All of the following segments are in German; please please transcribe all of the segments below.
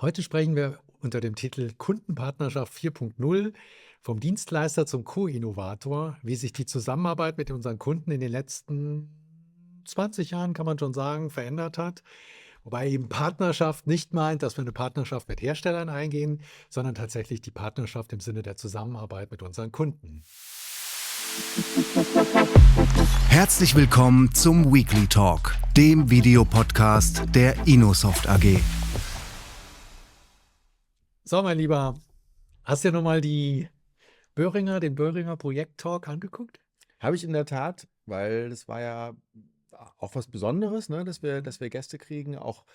Heute sprechen wir unter dem Titel Kundenpartnerschaft 4.0 vom Dienstleister zum Co-Innovator, wie sich die Zusammenarbeit mit unseren Kunden in den letzten 20 Jahren, kann man schon sagen, verändert hat. Wobei eben Partnerschaft nicht meint, dass wir eine Partnerschaft mit Herstellern eingehen, sondern tatsächlich die Partnerschaft im Sinne der Zusammenarbeit mit unseren Kunden. Herzlich willkommen zum Weekly Talk, dem Videopodcast der Inosoft AG. So, mein Lieber, hast du dir nochmal den Böhringer Projekt-Talk angeguckt? Habe ich in der Tat, weil das war ja auch was Besonderes, ne, dass wir Gäste kriegen, auch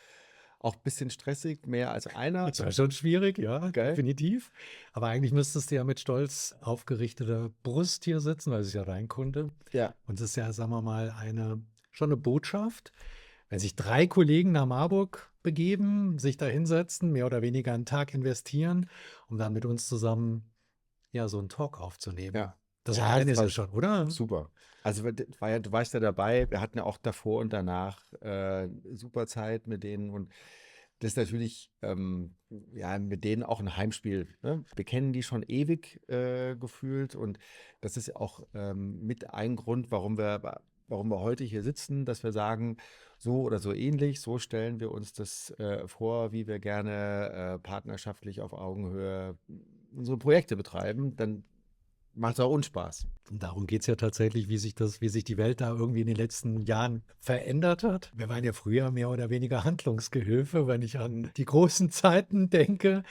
ein bisschen stressig, mehr als einer. Das war schon schwierig, ja, Gell? definitiv. Aber eigentlich müsstest du ja mit stolz aufgerichteter Brust hier sitzen, weil es ist ja dein Kunde. Ja, Und es ist ja, sagen wir mal, schon eine Botschaft. Wenn sich 3 Kollegen nach Marburg begeben, sich da hinsetzen, mehr oder weniger einen Tag investieren, um dann mit uns zusammen ja so einen Talk aufzunehmen. ja. Das Ja, alleine das ist war es schon, oder? super. Also du warst ja dabei, wir hatten ja auch davor und danach super Zeit mit denen und das ist natürlich ja, mit denen auch ein Heimspiel. Ne? Wir kennen die schon ewig gefühlt und das ist auch mit ein Grund, warum wir heute hier sitzen, dass wir sagen, so oder so ähnlich, so stellen wir uns das vor, wie wir gerne partnerschaftlich auf Augenhöhe unsere Projekte betreiben. Dann macht es auch uns Spaß. Und darum geht es ja tatsächlich, wie sich die Welt da irgendwie in den letzten Jahren verändert hat. Wir waren ja früher mehr oder weniger Handlungsgehilfe, wenn ich an die großen Zeiten denke,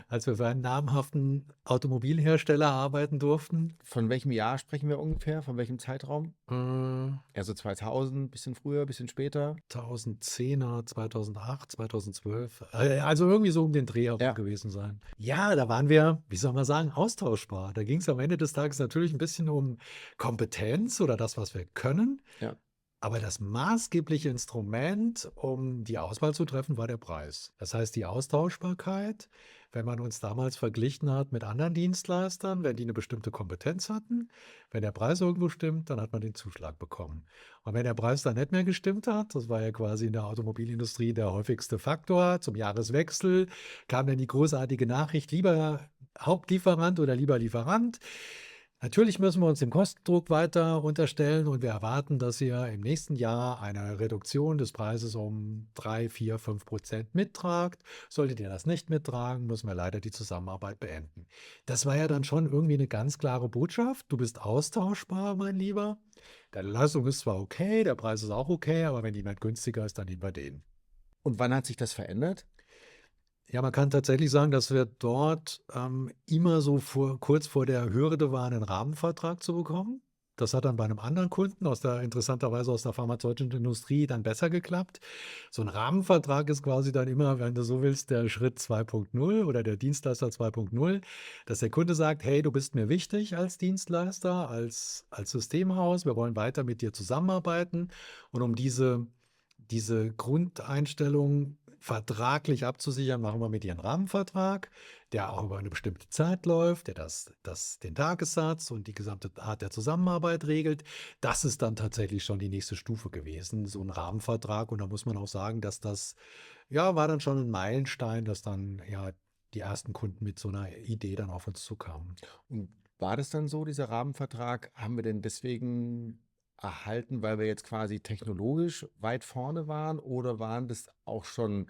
als wir für einen namhaften Automobilhersteller arbeiten durften. Von welchem Jahr sprechen wir ungefähr? Von welchem Zeitraum? Äh, Eher so 2000, bisschen früher, bisschen später. 2010er, 2008, 2012, also irgendwie so um den Dreh herum Ja. gewesen sein. Ja, da waren wir, wie soll man sagen, austauschbar. Da ging es am Ende des Tages natürlich ein bisschen um Kompetenz oder das, was wir können. Ja. Aber das maßgebliche Instrument, um die Auswahl zu treffen, war der Preis. Das heißt, die Austauschbarkeit, wenn man uns damals verglichen hat mit anderen Dienstleistern, wenn die eine bestimmte Kompetenz hatten, wenn der Preis irgendwo stimmt, dann hat man den Zuschlag bekommen. Und wenn der Preis dann nicht mehr gestimmt hat, das war ja quasi in der Automobilindustrie der häufigste Faktor, zum Jahreswechsel kam dann die großartige Nachricht, lieber Hauptlieferant oder lieber Lieferant. Natürlich müssen wir uns dem Kostendruck weiter unterstellen und wir erwarten, dass ihr im nächsten Jahr eine Reduktion des Preises um 3, 4, 5% mittragt. Solltet ihr das nicht mittragen, müssen wir leider die Zusammenarbeit beenden. Das war ja dann schon irgendwie eine ganz klare Botschaft. Du bist austauschbar, mein Lieber. Deine Leistung ist zwar okay, der Preis ist auch okay, aber wenn jemand günstiger ist, dann nehmen wir den. Und wann hat sich das verändert? Ja, man kann tatsächlich sagen, dass wir dort immer so kurz vor der Hürde waren, einen Rahmenvertrag zu bekommen. Das hat dann bei einem anderen Kunden interessanterweise aus der pharmazeutischen Industrie dann besser geklappt. So ein Rahmenvertrag ist quasi dann immer, wenn du so willst, der Schritt 2.0 oder der Dienstleister 2.0, dass der Kunde sagt, hey, du bist mir wichtig als Dienstleister, als Systemhaus, wir wollen weiter mit dir zusammenarbeiten. Und um diese Grundeinstellung vertraglich abzusichern, machen wir mit ihr einen Rahmenvertrag, der auch über eine bestimmte Zeit läuft, der den Tagessatz und die gesamte Art der Zusammenarbeit regelt. Das ist dann tatsächlich schon die nächste Stufe gewesen, so ein Rahmenvertrag. Und da muss man auch sagen, dass das, ja, war dann schon ein Meilenstein, dass dann ja die ersten Kunden mit so einer Idee dann auf uns zukamen. Und war das dann so, dieser Rahmenvertrag? Haben wir denn deswegen erhalten, weil wir jetzt quasi technologisch weit vorne waren oder waren das auch schon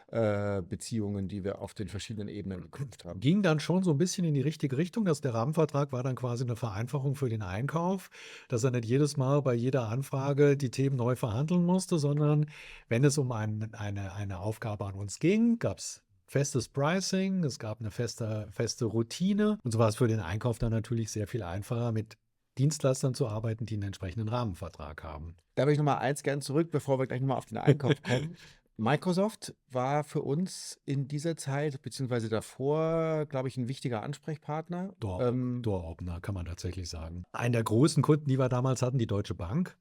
Beziehungen, die wir auf den verschiedenen Ebenen geknüpft haben? Ging dann schon so ein bisschen in die richtige Richtung, dass der Rahmenvertrag war dann quasi eine Vereinfachung für den Einkauf, dass er nicht jedes Mal bei jeder Anfrage die Themen neu verhandeln musste, sondern wenn es um eine Aufgabe an uns ging, gab es festes Pricing, es gab eine feste Routine und so war es für den Einkauf dann natürlich sehr viel einfacher, mit Dienstleistern zu arbeiten, die einen entsprechenden Rahmenvertrag haben. Da will ich nochmal eins gern zurück, bevor wir gleich nochmal auf den Einkauf kommen. Microsoft war für uns in dieser Zeit, beziehungsweise davor, glaube ich, ein wichtiger Ansprechpartner. Door-Opener, kann man tatsächlich sagen. Einen der großen Kunden, die wir damals hatten, die Deutsche Bank,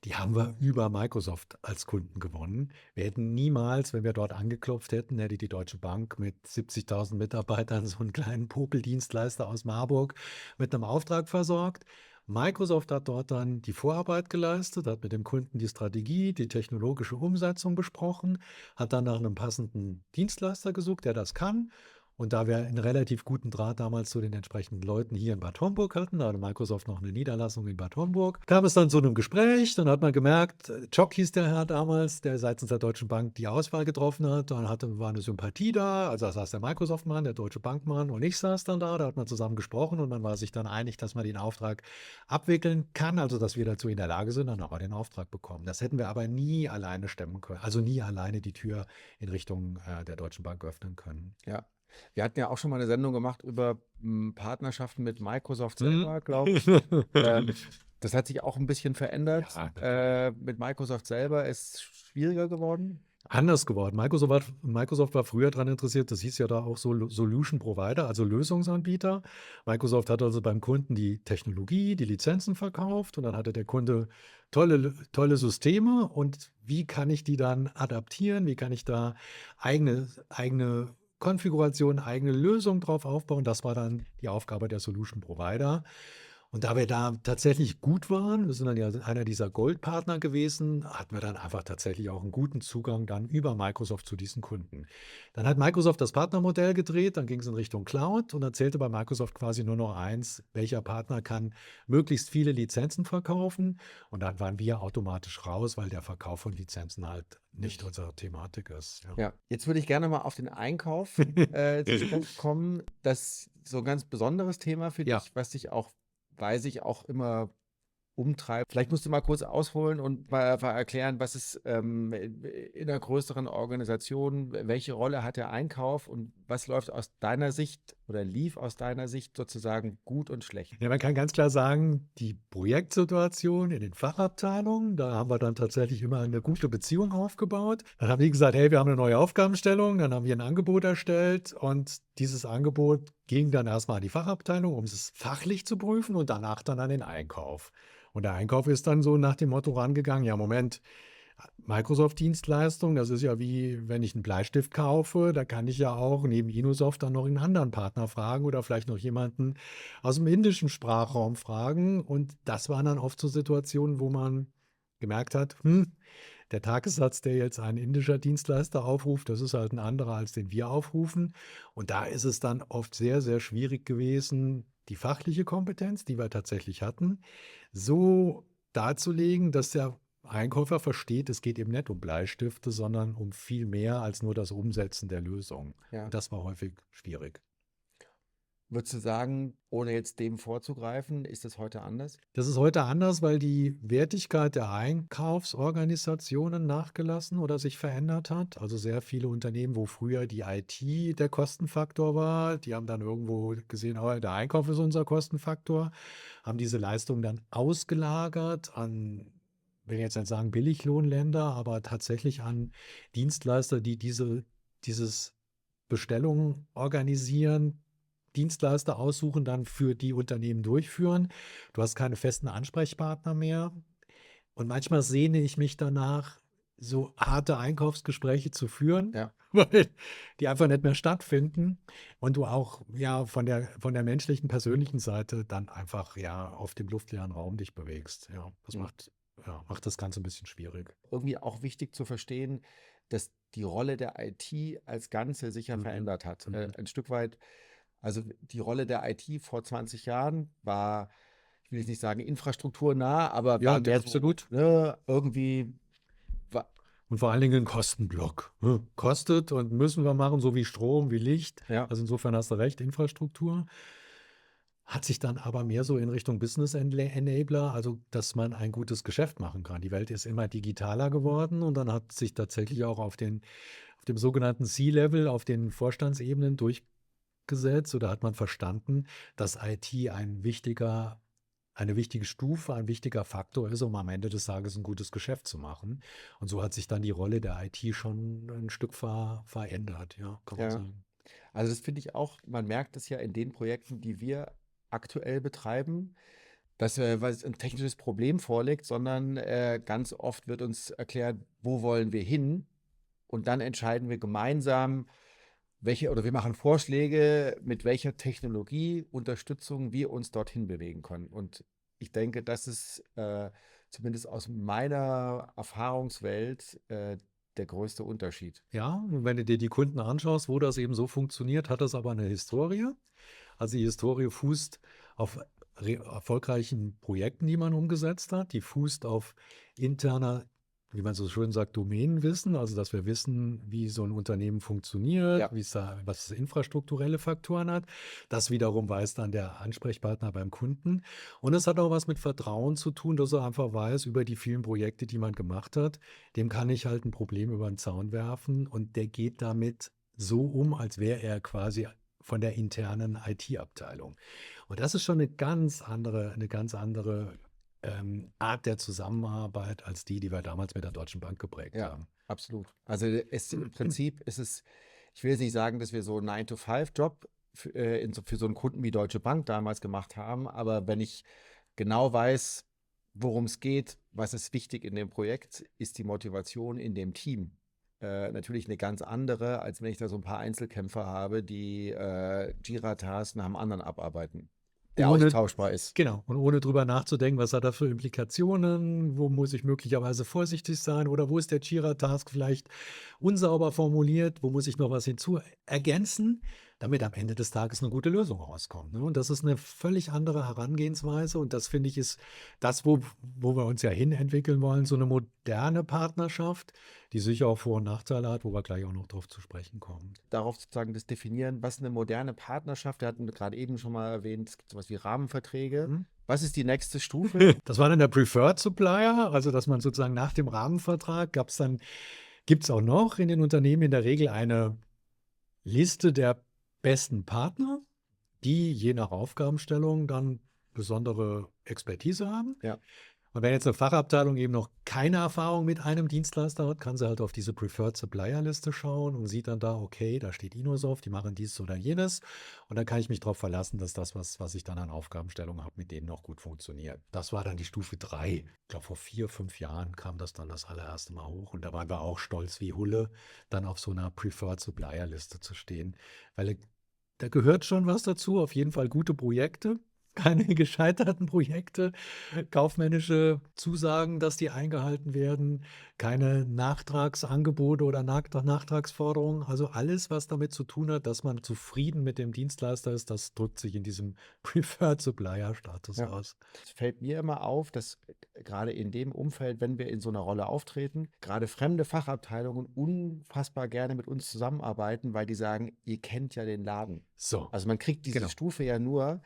die haben wir über Microsoft als Kunden gewonnen. Wir hätten niemals, wenn wir dort angeklopft hätten, hätte die Deutsche Bank mit 70.000 Mitarbeitern so einen kleinen Popeldienstleister aus Marburg mit einem Auftrag versorgt. Microsoft hat dort dann die Vorarbeit geleistet, hat mit dem Kunden die Strategie, die technologische Umsetzung besprochen, hat dann nach einem passenden Dienstleister gesucht, der das kann. Und da wir einen relativ guten Draht damals zu den entsprechenden Leuten hier in Bad Homburg hatten, da hatte Microsoft noch eine Niederlassung in Bad Homburg, kam es dann zu einem Gespräch. Dann hat man gemerkt, Jock hieß der Herr damals, der seitens der Deutschen Bank die Auswahl getroffen hat. Dann war eine Sympathie da. Also da saß der Microsoft-Mann, der Deutsche Bank-Mann und ich saß dann da. Da hat man zusammen gesprochen und man war sich dann einig, dass man den Auftrag abwickeln kann, also dass wir dazu in der Lage sind. Dann haben wir den Auftrag bekommen. Das hätten wir aber nie alleine stemmen können. Also nie alleine die Tür in Richtung der Deutschen Bank öffnen können. Ja. Wir hatten ja auch schon mal eine Sendung gemacht über Partnerschaften mit Microsoft Mhm. selber, glaube ich. Das hat sich auch ein bisschen verändert. Ja, Mit Microsoft selber ist es schwieriger geworden. anders geworden. Microsoft war früher daran interessiert, das hieß ja da auch so Solution Provider, also Lösungsanbieter. Microsoft hat also beim Kunden die Technologie, die Lizenzen verkauft und dann hatte der Kunde tolle Systeme und wie kann ich die dann adaptieren? Wie kann ich da eigene Konfiguration, eigene Lösung drauf aufbauen? Das war dann die Aufgabe der Solution Provider. Und da wir da tatsächlich gut waren, wir sind dann ja einer dieser Goldpartner gewesen, hatten wir dann einfach tatsächlich auch einen guten Zugang dann über Microsoft zu diesen Kunden. Dann hat Microsoft das Partnermodell gedreht, dann ging es in Richtung Cloud und dann zählte bei Microsoft quasi nur noch eins, welcher Partner kann möglichst viele Lizenzen verkaufen. Und dann waren wir automatisch raus, weil der Verkauf von Lizenzen halt nicht unsere Thematik ist. Ja. Ja, jetzt würde ich gerne mal auf den Einkauf zu sprechen kommen. Das ist so ein ganz besonderes Thema für Ja. dich, was dich auch, weiß ich, auch immer umtreibt. Vielleicht musst du mal kurz ausholen und mal erklären, was ist in einer größeren Organisation, welche Rolle hat der Einkauf und was läuft aus deiner Sicht oder lief aus deiner Sicht sozusagen gut und schlecht? Ja, man kann ganz klar sagen, die Projektsituation in den Fachabteilungen, da haben wir dann tatsächlich immer eine gute Beziehung aufgebaut. Dann haben die gesagt, hey, wir haben eine neue Aufgabenstellung, dann haben wir ein Angebot erstellt und dieses Angebot ging dann erstmal an die Fachabteilung, um es fachlich zu prüfen und danach dann an den Einkauf. Und der Einkauf ist dann so nach dem Motto rangegangen, ja, Moment, Microsoft-Dienstleistung, das ist ja wie, wenn ich einen Bleistift kaufe, da kann ich ja auch neben Inosoft dann noch einen anderen Partner fragen oder vielleicht noch jemanden aus dem indischen Sprachraum fragen. Und das waren dann oft so Situationen, wo man gemerkt hat, der Tagessatz, der jetzt ein indischer Dienstleister aufruft, das ist halt ein anderer, als den wir aufrufen. Und da ist es dann oft sehr, sehr schwierig gewesen, die fachliche Kompetenz, die wir tatsächlich hatten, so darzulegen, dass der Einkäufer versteht, es geht eben nicht um Bleistifte, sondern um viel mehr als nur das Umsetzen der Lösung. Ja. Und das war häufig schwierig. Würdest du sagen, ohne jetzt dem vorzugreifen, ist das heute anders? Das ist heute anders, weil die Wertigkeit der Einkaufsorganisationen nachgelassen oder sich verändert hat. Also sehr viele Unternehmen, wo früher die IT der Kostenfaktor war, die haben dann irgendwo gesehen, oh, der Einkauf ist unser Kostenfaktor, haben diese Leistung dann ausgelagert an, will jetzt nicht sagen Billiglohnländer, aber tatsächlich an Dienstleister, die dieses Bestellungen organisieren, Dienstleister aussuchen, dann für die Unternehmen durchführen. Du hast keine festen Ansprechpartner mehr. Und manchmal sehne ich mich danach, so harte Einkaufsgespräche zu führen, Ja. weil die einfach nicht mehr stattfinden und du auch ja von der menschlichen, persönlichen Seite dann einfach ja auf dem luftleeren Raum dich bewegst. Ja, das macht das Ganze ein bisschen schwierig. Irgendwie auch wichtig zu verstehen, dass die Rolle der IT als Ganze sich ja verändert hat. Ein Stück weit, also die Rolle der IT vor 20 Jahren war, ich will jetzt nicht sagen infrastrukturnah, aber Ja, war mehr so, absolut. ne, irgendwie war, Und vor allen Dingen ein Kostenblock. Kostet und müssen wir machen, so wie Strom, wie Licht. ja, Also insofern hast du recht, Infrastruktur. Hat sich dann aber mehr so in Richtung Business Enabler, also dass man ein gutes Geschäft machen kann. Die Welt ist immer digitaler geworden und dann hat sich tatsächlich auch auf dem sogenannten C-Level, auf den Vorstandsebenen durchgesetzt oder hat man verstanden, dass IT eine wichtige Stufe, ein wichtiger Faktor ist, um am Ende des Tages ein gutes Geschäft zu machen. Und so hat sich dann die Rolle der IT schon ein Stück verändert, ja, kann man ja. sagen. Also das finde ich auch, man merkt es ja in den Projekten, die wir aktuell betreiben, dass weil ein technisches Problem vorliegt, sondern ganz oft wird uns erklärt, wo wollen wir hin? Und dann entscheiden wir gemeinsam, wir machen Vorschläge, mit welcher Technologie, Unterstützung wir uns dorthin bewegen können. Und ich denke, das ist zumindest aus meiner Erfahrungswelt der größte Unterschied. Ja, und wenn du dir die Kunden anschaust, wo das eben so funktioniert, hat das aber eine Historie. Also die Historie fußt auf erfolgreichen Projekten, die man umgesetzt hat. Die fußt auf interner, wie man so schön sagt, Domänenwissen, also dass wir wissen, wie so ein Unternehmen funktioniert, Ja. was es infrastrukturelle Faktoren hat. Das wiederum weiß dann der Ansprechpartner beim Kunden. Und es hat auch was mit Vertrauen zu tun, dass er einfach weiß, über die vielen Projekte, die man gemacht hat, dem kann ich halt ein Problem über den Zaun werfen und der geht damit so um, als wäre er quasi von der internen IT-Abteilung. Und das ist schon eine ganz andere Art der Zusammenarbeit als die wir damals mit der Deutschen Bank geprägt Ja, haben. absolut. Also im Prinzip ist es, ich will jetzt nicht sagen, dass wir so einen 9-to-5-Job für so einen Kunden wie Deutsche Bank damals gemacht haben, aber wenn ich genau weiß, worum es geht, was ist wichtig in dem Projekt, ist die Motivation in dem Team natürlich eine ganz andere, als wenn ich da so ein paar Einzelkämpfer habe, die Jira-Tasks nach dem anderen abarbeiten, der Ohne austauschbar ist. Genau, und ohne drüber nachzudenken, was hat das für Implikationen, wo muss ich möglicherweise vorsichtig sein oder wo ist der Jira-Task vielleicht unsauber formuliert, wo muss ich noch was hinzu ergänzen, damit am Ende des Tages eine gute Lösung rauskommt. Ne? Und das ist eine völlig andere Herangehensweise und das, finde ich, ist das, wo wir uns ja hin entwickeln wollen, so eine moderne Partnerschaft, die sicher auch Vor- und Nachteile hat, wo wir gleich auch noch drauf zu sprechen kommen. Darauf sozusagen das definieren, was eine moderne Partnerschaft, wir hatten gerade eben schon mal erwähnt, es gibt sowas wie Rahmenverträge. Mhm. Was ist die nächste Stufe? Das war dann der Preferred Supplier, also dass man sozusagen nach dem Rahmenvertrag gibt es auch noch in den Unternehmen in der Regel eine Liste der besten Partner, die je nach Aufgabenstellung dann besondere Expertise haben. Ja. Und wenn jetzt eine Fachabteilung eben noch keine Erfahrung mit einem Dienstleister hat, kann sie halt auf diese Preferred Supplier Liste schauen und sieht dann da, okay, da steht Innosoft, die machen dies oder jenes. Und dann kann ich mich darauf verlassen, dass das, was ich dann an Aufgabenstellungen habe, mit denen auch gut funktioniert. Das war dann die Stufe 3. Ich glaube, vor 4, 5 Jahren kam das dann das allererste Mal hoch. Und da waren wir auch stolz wie Hulle, dann auf so einer Preferred Supplier Liste zu stehen. Weil da gehört schon was dazu, auf jeden Fall gute Projekte. Keine gescheiterten Projekte, kaufmännische Zusagen, dass die eingehalten werden, keine Nachtragsangebote oder Nachtragsforderungen. Also alles, was damit zu tun hat, dass man zufrieden mit dem Dienstleister ist, das drückt sich in diesem Preferred Supplier Status Ja. aus. Es fällt mir immer auf, dass gerade in dem Umfeld, wenn wir in so einer Rolle auftreten, gerade fremde Fachabteilungen unfassbar gerne mit uns zusammenarbeiten, weil die sagen, ihr kennt ja den Laden. So, Also man kriegt diese Genau. Stufe ja nur,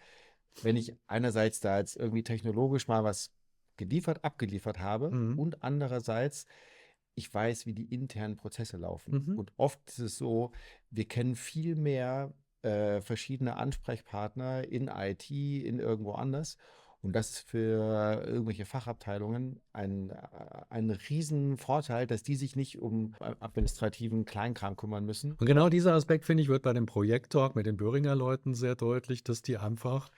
wenn ich einerseits da jetzt irgendwie technologisch mal was abgeliefert habe Mhm. und andererseits ich weiß, wie die internen Prozesse laufen. Mhm. Und oft ist es so, wir kennen viel mehr verschiedene Ansprechpartner in IT, in irgendwo anders. Und das ist für irgendwelche Fachabteilungen ein riesen Vorteil, dass die sich nicht um administrativen Kleinkram kümmern müssen. Und genau dieser Aspekt, finde ich, wird bei dem Projekttalk mit den Böhringer Leuten sehr deutlich, dass die einfach,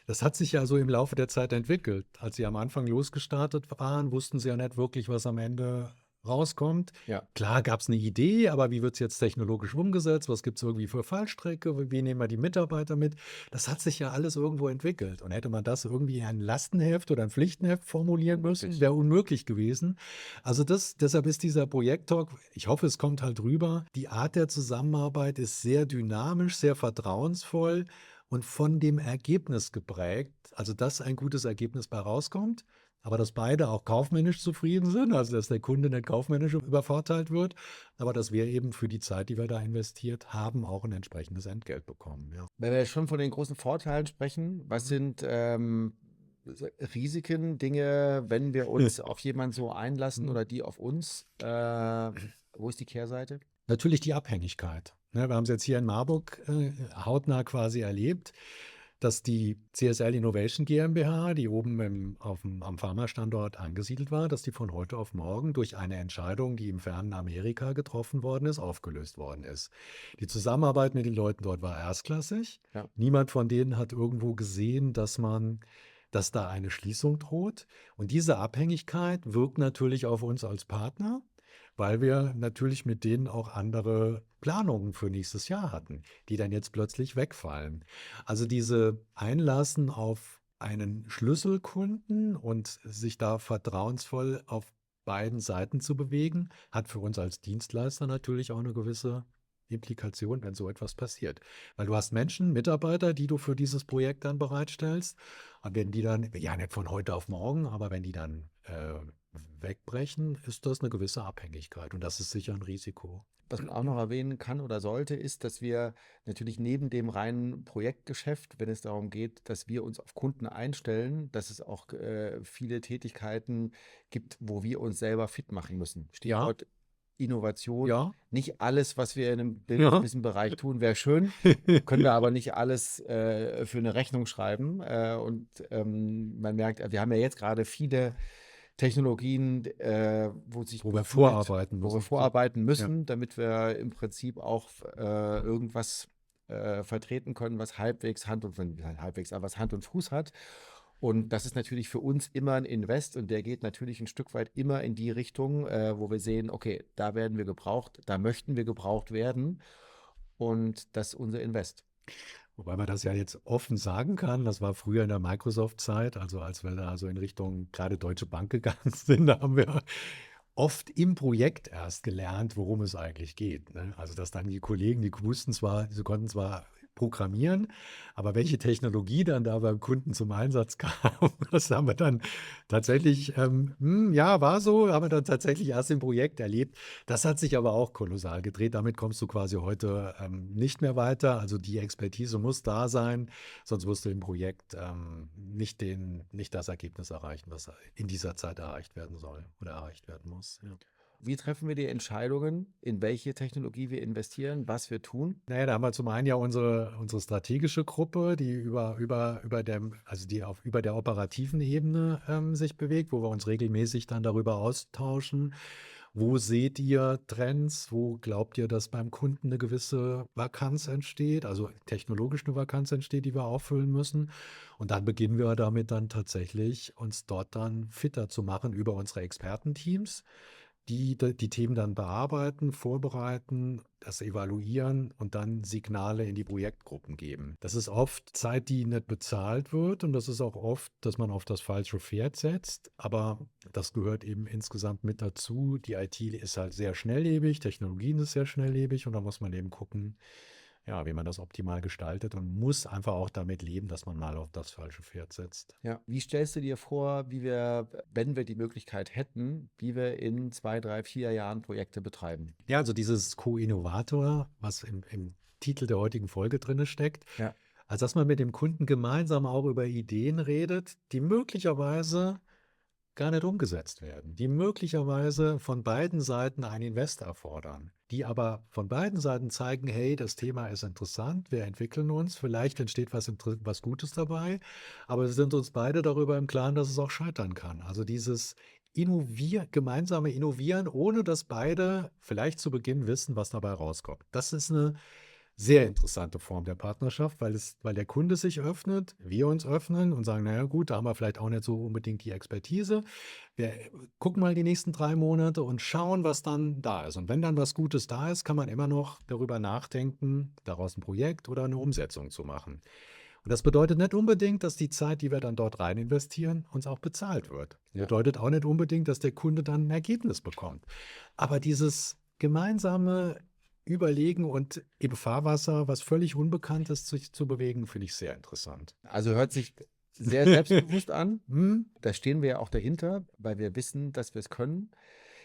das hat sich ja so im Laufe der Zeit entwickelt. Als sie am Anfang losgestartet waren, wussten sie ja nicht wirklich, was am Ende rauskommt. Ja. Klar gab es eine Idee, aber wie wird es jetzt technologisch umgesetzt? Was gibt es irgendwie für Fallstrecke? Wie nehmen wir die Mitarbeiter mit? Das hat sich ja alles irgendwo entwickelt. Und hätte man das irgendwie in ein Lastenheft oder ein Pflichtenheft formulieren müssen, Unmöglich. wäre unmöglich gewesen. Also deshalb ist dieser Projekttalk, ich hoffe, es kommt halt rüber, die Art der Zusammenarbeit ist sehr dynamisch, sehr vertrauensvoll und von dem Ergebnis geprägt. Also, dass ein gutes Ergebnis bei rauskommt, aber dass beide auch kaufmännisch zufrieden sind, also dass der Kunde nicht kaufmännisch übervorteilt wird, aber dass wir eben für die Zeit, die wir da investiert haben, auch ein entsprechendes Entgelt bekommen. Ja. Wenn wir schon von den großen Vorteilen sprechen, was sind Risiken, Dinge, wenn wir uns auf jemanden so einlassen oder die auf uns? Wo ist die Kehrseite? Natürlich die Abhängigkeit. Ne, wir haben es jetzt hier in Marburg hautnah quasi erlebt, dass die CSL Innovation GmbH, die oben am Pharma-Standort angesiedelt war, dass die von heute auf morgen durch eine Entscheidung, die im fernen Amerika getroffen worden ist, aufgelöst worden ist. Die Zusammenarbeit mit den Leuten dort war erstklassig. Ja. Niemand von denen hat irgendwo gesehen, dass da eine Schließung droht. Und diese Abhängigkeit wirkt natürlich auf uns als Partner, weil wir natürlich mit denen auch andere Planungen für nächstes Jahr hatten, die dann jetzt plötzlich wegfallen. Also diese Einlassen auf einen Schlüsselkunden und sich da vertrauensvoll auf beiden Seiten zu bewegen, hat für uns als Dienstleister natürlich auch eine gewisse Implikation, wenn so etwas passiert. Weil du hast Menschen, Mitarbeiter, die du für dieses Projekt dann bereitstellst. Und wenn die dann, ja nicht von heute auf morgen, aber wenn die dann wegbrechen, ist das eine gewisse Abhängigkeit. Und das ist sicher ein Risiko. Was man auch noch erwähnen kann oder sollte, ist, dass wir natürlich neben dem reinen Projektgeschäft, wenn es darum geht, dass wir uns auf Kunden einstellen, dass es auch viele Tätigkeiten gibt, wo wir uns selber fit machen müssen. Ja, Stichwort Innovation. ja, Nicht alles, was wir in einem ja. gewissen Bereich tun, wäre schön, können wir aber nicht alles für eine Rechnung schreiben. Man merkt, wir haben ja jetzt gerade viele Technologien, wo sich Wo wir gefühlt, vorarbeiten wo wir müssen. vorarbeiten Ja. müssen, damit wir im Prinzip auch irgendwas vertreten können, was halbwegs aber was Hand und Fuß hat. Und das ist natürlich für uns immer ein Invest und der geht natürlich ein Stück weit immer in die Richtung, wo wir sehen, okay, da werden wir gebraucht, da möchten wir gebraucht werden und das ist unser Invest. Wobei man das ja jetzt offen sagen kann, das war früher in der Microsoft-Zeit, also als wir da so in Richtung gerade Deutsche Bank gegangen sind, da haben wir oft im Projekt erst gelernt, worum es eigentlich geht. Ne? Also dass dann die Kollegen, die wussten zwar, sie konnten zwar programmieren, aber welche Technologie dann da beim Kunden zum Einsatz kam, das haben wir dann tatsächlich, ja, war so, haben wir dann tatsächlich erst im Projekt erlebt. Das hat sich aber auch kolossal gedreht. Damit kommst du quasi heute nicht mehr weiter. Also die Expertise muss da sein, sonst wirst du im Projekt nicht das Ergebnis erreichen, was in dieser Zeit erreicht werden soll oder erreicht werden muss. Ja. Wie treffen wir die Entscheidungen, in welche Technologie wir investieren, was wir tun? Naja, da haben wir zum einen ja unsere strategische Gruppe, die über der operativen Ebene sich bewegt, wo wir uns regelmäßig dann darüber austauschen. Wo seht ihr Trends? Wo glaubt ihr, dass beim Kunden eine gewisse Vakanz entsteht, also technologisch eine Vakanz entsteht, die wir auffüllen müssen? Und dann beginnen wir damit dann tatsächlich, uns dort dann fitter zu machen über unsere Expertenteams, die Themen dann bearbeiten, vorbereiten, das evaluieren und dann Signale in die Projektgruppen geben. Das ist oft Zeit, die nicht bezahlt wird und das ist auch oft, dass man auf das falsche Pferd setzt, aber das gehört eben insgesamt mit dazu. Die IT ist halt sehr schnelllebig, Technologien ist sehr schnelllebig und da muss man eben gucken, ja, wie man das optimal gestaltet und muss einfach auch damit leben, dass man mal auf das falsche Pferd setzt. Ja. Wie stellst du dir vor, wie wir, wenn wir die Möglichkeit hätten, wie wir in 2, 3, 4 Jahren Projekte betreiben? Ja, also dieses Co-Innovator, was im Titel der heutigen Folge drin steckt, Ja. als dass man mit dem Kunden gemeinsam auch über Ideen redet, die möglicherweise gar nicht umgesetzt werden, die möglicherweise von beiden Seiten ein Invest erfordern, die aber von beiden Seiten zeigen, hey, das Thema ist interessant, wir entwickeln uns, vielleicht entsteht was Gutes dabei, aber wir sind uns beide darüber im Klaren, dass es auch scheitern kann. Also dieses gemeinsame Innovieren, ohne dass beide vielleicht zu Beginn wissen, was dabei rauskommt. Das ist eine sehr interessante Form der Partnerschaft, weil der Kunde sich öffnet, wir uns öffnen und sagen, naja gut, da haben wir vielleicht auch nicht so unbedingt die Expertise. Wir gucken mal die nächsten 3 Monate und schauen, was dann da ist. Und wenn dann was Gutes da ist, kann man immer noch darüber nachdenken, daraus ein Projekt oder eine Umsetzung zu machen. Und das bedeutet nicht unbedingt, dass die Zeit, die wir dann dort rein investieren, uns auch bezahlt wird. Das bedeutet auch nicht unbedingt, dass der Kunde dann ein Ergebnis bekommt. Aber dieses gemeinsame Überlegen und im Fahrwasser was völlig Unbekanntes sich zu bewegen, finde ich sehr interessant. Also hört sich sehr selbstbewusst an. Hm? Da stehen wir ja auch dahinter, weil wir wissen, dass wir es können.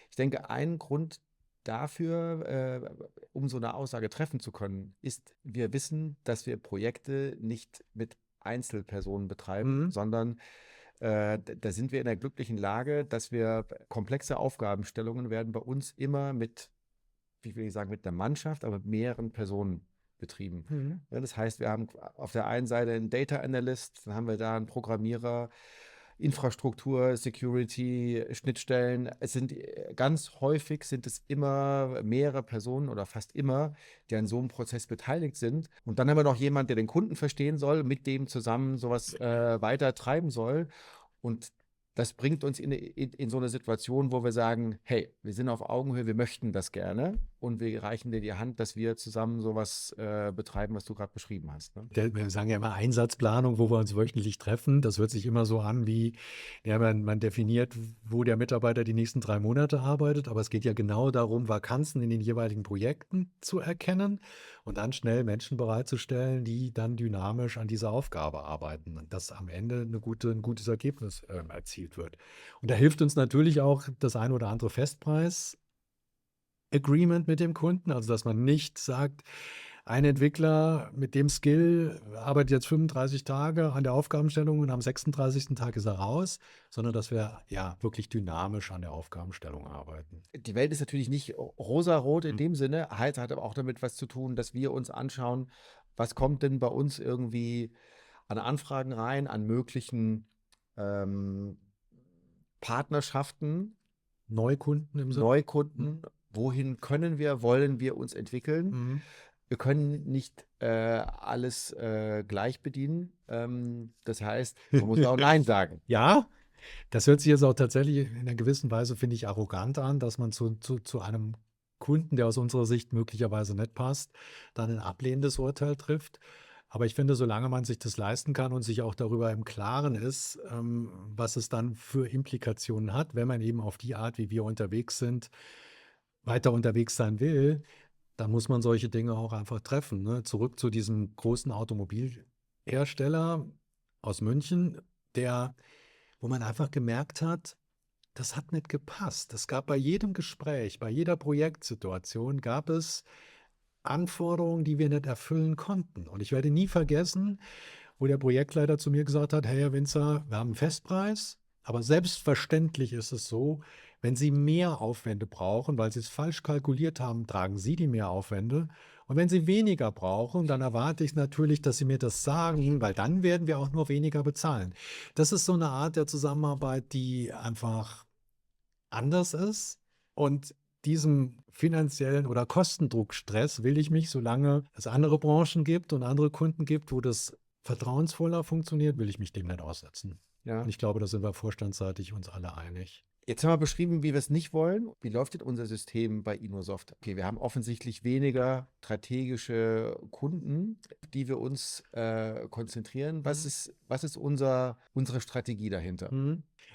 Ich denke, ein Grund dafür, um so eine Aussage treffen zu können, ist, wir wissen, dass wir Projekte nicht mit Einzelpersonen betreiben, Mhm. sondern da sind wir in der glücklichen Lage, dass wir komplexe Aufgabenstellungen werden bei uns immer mit, wie will ich sagen, mit einer Mannschaft, aber mit mehreren Personen betrieben. Mhm. Ja, das heißt, wir haben auf der einen Seite einen Data Analyst, dann haben wir da einen Programmierer, Infrastruktur, Security, Schnittstellen. Ganz häufig sind es immer mehrere Personen oder fast immer, die an so einem Prozess beteiligt sind. Und dann haben wir noch jemanden, der den Kunden verstehen soll, mit dem zusammen sowas weiter treiben soll. Und das bringt uns in so eine Situation, wo wir sagen, hey, wir sind auf Augenhöhe, wir möchten das gerne. und wir reichen dir die Hand, dass wir zusammen sowas betreiben, was du gerade beschrieben hast. Ne? Wir sagen ja immer Einsatzplanung, wo wir uns wöchentlich treffen. Das hört sich immer so an wie, ja, man definiert, wo der Mitarbeiter die nächsten 3 Monate arbeitet, aber es geht ja genau darum, Vakanzen in den jeweiligen Projekten zu erkennen und dann schnell Menschen bereitzustellen, die dann dynamisch an dieser Aufgabe arbeiten und dass am Ende ein gutes Ergebnis erzielt wird. Und da hilft uns natürlich auch das ein oder andere Festpreis-Agreement mit dem Kunden, also dass man nicht sagt, ein Entwickler mit dem Skill arbeitet jetzt 35 Tage an der Aufgabenstellung und am 36. Tag ist er raus, sondern dass wir ja wirklich dynamisch an der Aufgabenstellung arbeiten. Die Welt ist natürlich nicht rosarot in dem Sinne, hat aber auch damit was zu tun, dass wir uns anschauen, was kommt denn bei uns irgendwie an Anfragen rein, an möglichen Partnerschaften, Neukunden im Sinne? Neukunden, wohin wollen wir uns entwickeln? Mhm. Wir können nicht alles gleich bedienen. Das heißt, man muss auch Nein sagen. Ja, das hört sich jetzt auch tatsächlich in einer gewissen Weise, finde ich, arrogant an, dass man zu einem Kunden, der aus unserer Sicht möglicherweise nicht passt, dann ein ablehnendes Urteil trifft. Aber ich finde, solange man sich das leisten kann und sich auch darüber im Klaren ist, was es dann für Implikationen hat, wenn man eben auf die Art, wie wir unterwegs sind, weiter unterwegs sein will, dann muss man solche Dinge auch einfach treffen. Ne? Zurück zu diesem großen Automobilhersteller aus München, wo man einfach gemerkt hat, das hat nicht gepasst. Es gab bei jedem Gespräch, bei jeder Projektsituation gab es Anforderungen, die wir nicht erfüllen konnten. Und ich werde nie vergessen, wo der Projektleiter zu mir gesagt hat, hey Herr Winzer, wir haben einen Festpreis, aber selbstverständlich ist es so, wenn Sie mehr Aufwände brauchen, weil Sie es falsch kalkuliert haben, tragen Sie die Mehraufwände. Und wenn Sie weniger brauchen, dann erwarte ich natürlich, dass Sie mir das sagen, weil dann werden wir auch nur weniger bezahlen. Das ist so eine Art der Zusammenarbeit, die einfach anders ist. Und diesem finanziellen oder Kostendruckstress will ich mich, solange es andere Branchen gibt und andere Kunden gibt, wo das vertrauensvoller funktioniert, will ich mich dem nicht aussetzen. Ja. Und ich glaube, da sind wir vorstandsseitig uns alle einig. Jetzt haben wir beschrieben, wie wir es nicht wollen. Wie läuft denn unser System bei Inosoft? Okay, wir haben offensichtlich weniger strategische Kunden, die wir uns konzentrieren. Was ist unsere Strategie dahinter?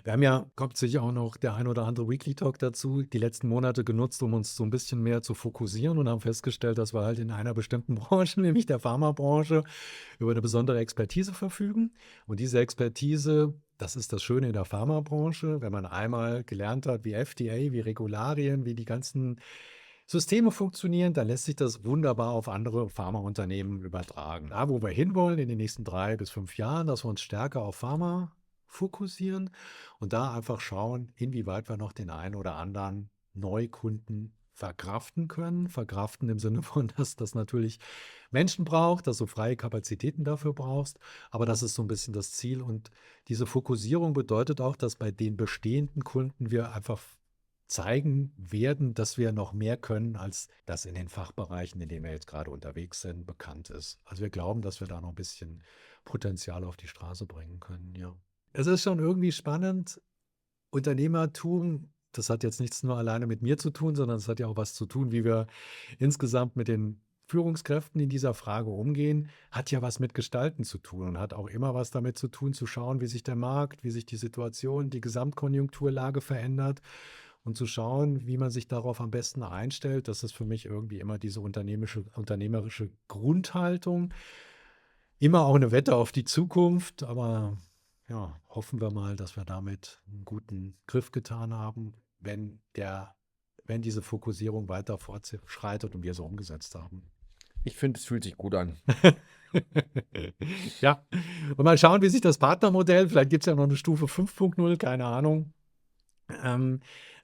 Wir haben ja, kommt sicher auch noch der ein oder andere Weekly Talk dazu, die letzten Monate genutzt, um uns so ein bisschen mehr zu fokussieren und haben festgestellt, dass wir halt in einer bestimmten Branche, nämlich der Pharmabranche, über eine besondere Expertise verfügen. Und diese Expertise, das ist das Schöne in der Pharmabranche, wenn man einmal gelernt hat, wie FDA, wie Regularien, wie die ganzen Systeme funktionieren, dann lässt sich das wunderbar auf andere Pharmaunternehmen übertragen. Da, wo wir hinwollen in den nächsten 3 bis 5 Jahren, dass wir uns stärker auf Pharma fokussieren und da einfach schauen, inwieweit wir noch den einen oder anderen Neukunden verkraften können. Verkraften im Sinne von, dass das natürlich Menschen braucht, dass du freie Kapazitäten dafür brauchst, aber das ist so ein bisschen das Ziel. Und diese Fokussierung bedeutet auch, dass bei den bestehenden Kunden wir einfach zeigen werden, dass wir noch mehr können, als das in den Fachbereichen, in denen wir jetzt gerade unterwegs sind, bekannt ist. Also wir glauben, dass wir da noch ein bisschen Potenzial auf die Straße bringen können, ja. Es ist schon irgendwie spannend. Unternehmertum, das hat jetzt nichts nur alleine mit mir zu tun, sondern es hat ja auch was zu tun, wie wir insgesamt mit den Führungskräften in dieser Frage umgehen, hat ja was mit Gestalten zu tun und hat auch immer was damit zu tun, zu schauen, wie sich der Markt, wie sich die Situation, die Gesamtkonjunkturlage verändert und zu schauen, wie man sich darauf am besten einstellt. Das ist für mich irgendwie immer diese unternehmerische Grundhaltung. Immer auch eine Wette auf die Zukunft, aber ja, hoffen wir mal, dass wir damit einen guten Griff getan haben, wenn diese Fokussierung weiter fortschreitet und wir so umgesetzt haben. Ich finde, es fühlt sich gut an. Ja, und mal schauen, wie sich das Partnermodell, vielleicht gibt es ja noch eine Stufe 5.0, keine Ahnung.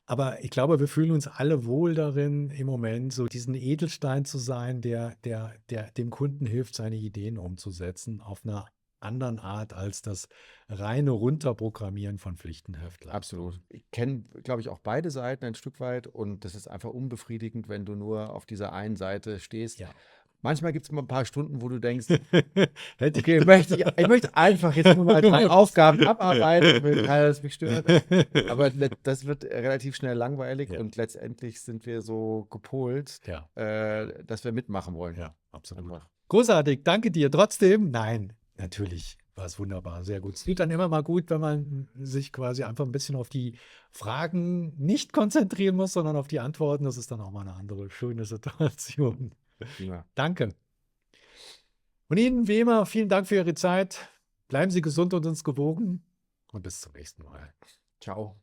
Aber ich glaube, wir fühlen uns alle wohl darin, im Moment so diesen Edelstein zu sein, der dem Kunden hilft, seine Ideen umzusetzen auf einer anderen Art als das reine Runterprogrammieren von Pflichtenheftleistungen. Absolut. Ich kenne, glaube ich, auch beide Seiten ein Stück weit und das ist einfach unbefriedigend, wenn du nur auf dieser einen Seite stehst. Ja. Manchmal gibt es mal ein paar Stunden, wo du denkst, Hätte okay, ich möchte einfach jetzt nur mal 3 Aufgaben abarbeiten, will keiner, dass mich stört. Aber das wird relativ schnell langweilig Ja. und letztendlich sind wir so gepolt, Ja, dass wir mitmachen wollen. ja, absolut. Einfach. Großartig, danke dir. Trotzdem, nein, natürlich war es wunderbar, sehr gut. Es tut dann immer mal gut, wenn man sich quasi einfach ein bisschen auf die Fragen nicht konzentrieren muss, sondern auf die Antworten. Das ist dann auch mal eine andere schöne Situation. Prima. Danke. Und Ihnen, wie immer, vielen Dank für Ihre Zeit. Bleiben Sie gesund und uns gewogen und bis zum nächsten Mal. Ciao.